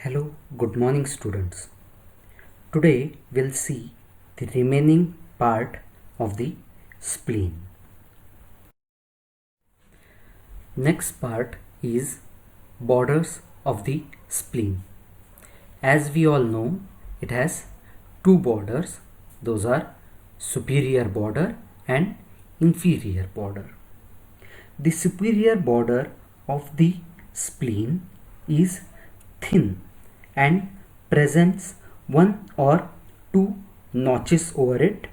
Hello, good morning students. Today we'll see the remaining part of the spleen. Next part is borders of the spleen. As we all know, it has two borders. Those are superior border and inferior border. The superior border of the spleen is thin and presents one or two notches over it.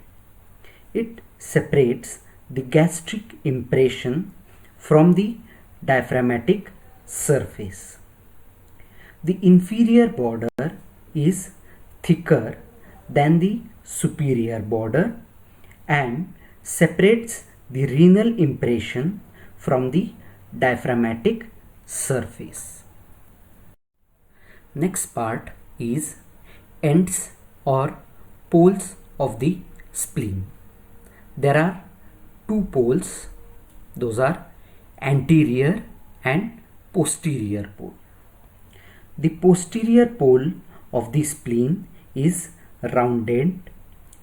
It separates the gastric impression from the diaphragmatic surface. The inferior border is thicker than the superior border and separates the renal impression from the diaphragmatic surface. Next part is ends or poles of the spleen. There are two poles, those are anterior and posterior pole. The posterior pole of the spleen is rounded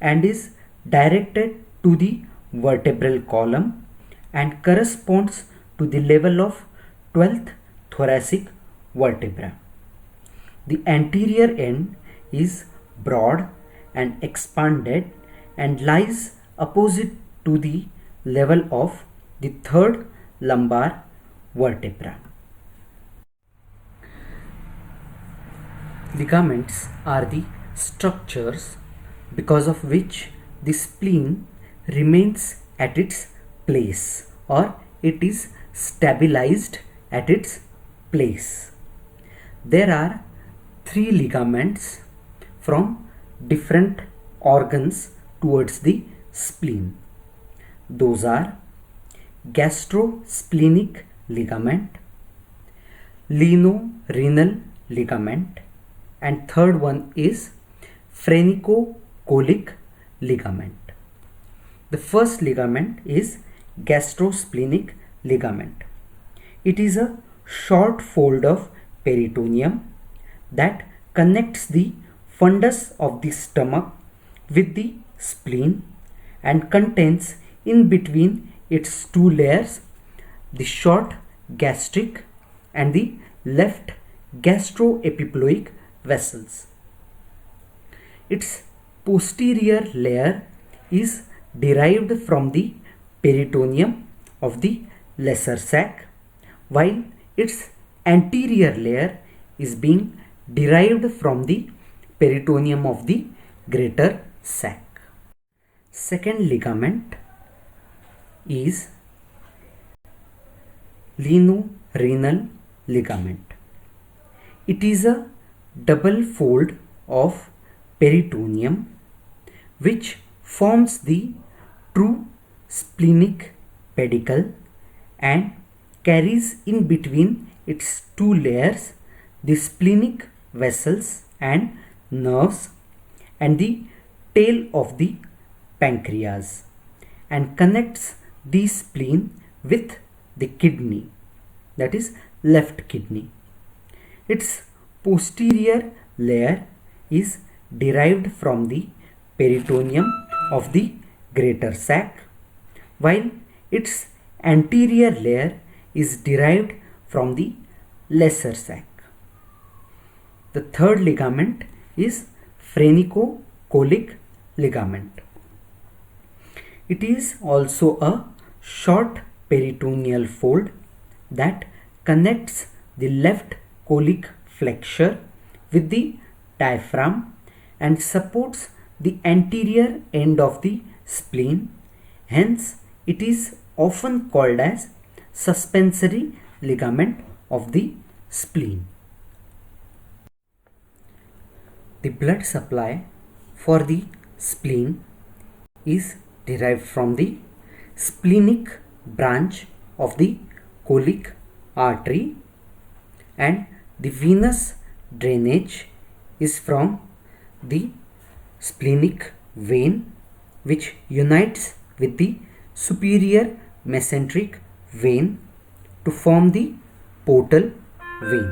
and is directed to the vertebral column and corresponds to the level of 12th thoracic vertebra. The anterior end is broad and expanded and lies opposite to the level of the third lumbar vertebra. Ligaments are the structures because of which the spleen remains at its place or it is stabilized at its place. There are three ligaments from different organs towards the spleen. Those are gastrosplenic ligament, lienorenal ligament, and third one is phrenicocholic ligament. The first ligament is gastrosplenic ligament. It is a short fold of peritoneum that connects the fundus of the stomach with the spleen and contains in between its two layers the short gastric and the left gastroepiploic vessels. Its posterior layer is derived from the peritoneum of the lesser sac, while its anterior layer is being derived from the peritoneum of the greater sac. Second ligament is lienorenal ligament. It is a double fold of peritoneum which forms the true splenic pedicle and carries in between its two layers the splenic vessels and nerves and the tail of the pancreas and connects the spleen with the kidney, that is left kidney. Its posterior layer is derived from the peritoneum of the greater sac, while its anterior layer is derived from the lesser sac. The third ligament is phrenicocholic ligament. It is also a short peritoneal fold that connects the left cholic flexure with the diaphragm and supports the anterior end of the spleen. Hence, it is often called as suspensory ligament of the spleen. The blood supply for the spleen is derived from the splenic branch of the cholic artery and the venous drainage is from the splenic vein which unites with the superior mesenteric vein to form the portal vein.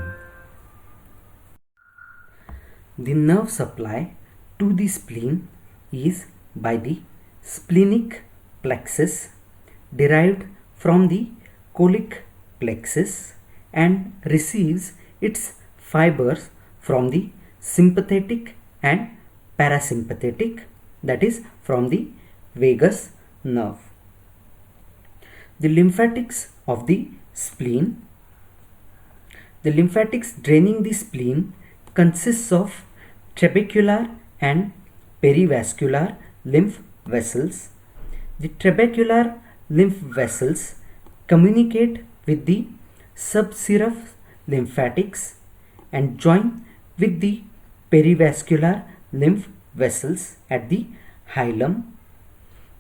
The nerve supply to the spleen is by the splenic plexus derived from the colic plexus and receives its fibers from the sympathetic and parasympathetic, that is from the vagus nerve. The lymphatics of the spleen. The lymphatics draining the spleen consists of trabecular and perivascular lymph vessels. The trabecular lymph vessels communicate with the subserous lymphatics and join with the perivascular lymph vessels at the hilum.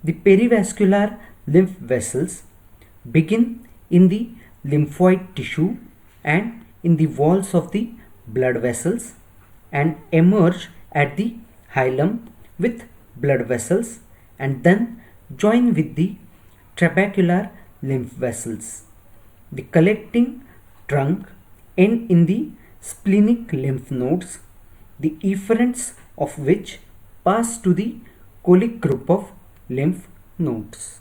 The perivascular lymph vessels begin in the lymphoid tissue and in the walls of the blood vessels and emerge at the hilum with blood vessels and then join with the trabecular lymph vessels. The collecting trunk end in the splenic lymph nodes, the efferents of which pass to the colic group of lymph nodes.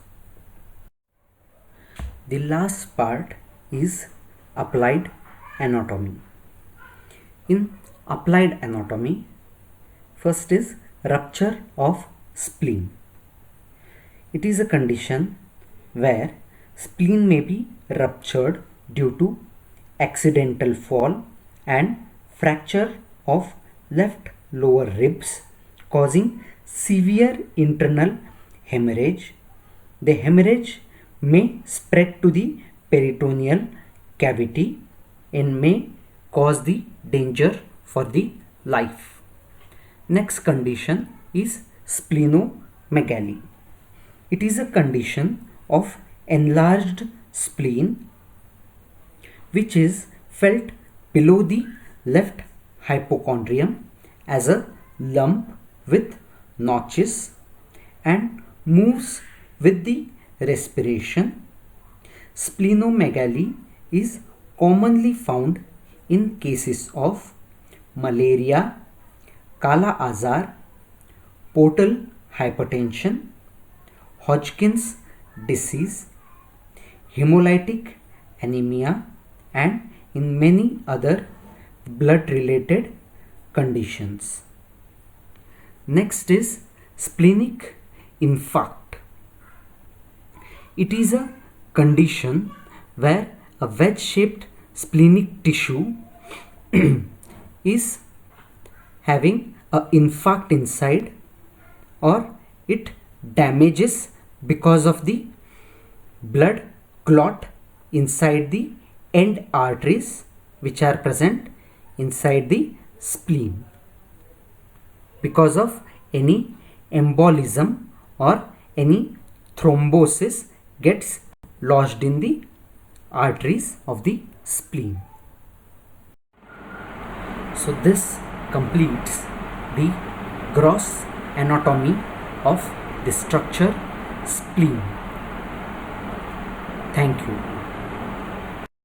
The last part is applied anatomy. In applied anatomy, first is rupture of spleen. It is a condition where spleen may be ruptured due to accidental fall and fracture of left lower ribs causing severe internal hemorrhage. The hemorrhage may spread to the peritoneal cavity and may cause the danger for the life. Next condition is splenomegaly. It is a condition of enlarged spleen which is felt below the left hypochondrium as a lump with notches and moves with the respiration. Splenomegaly is commonly found in cases of malaria, Kala Azar, portal hypertension, Hodgkin's disease, hemolytic anemia, and in many other blood related conditions. Next is splenic infarct. It is a condition where a wedge shaped splenic tissue is having an infarct inside, or it damages because of the blood clot inside the end arteries which are present inside the spleen because of any embolism or any thrombosis gets lodged in the arteries of the spleen. So this completes the gross anatomy of the structure spleen. Thank you.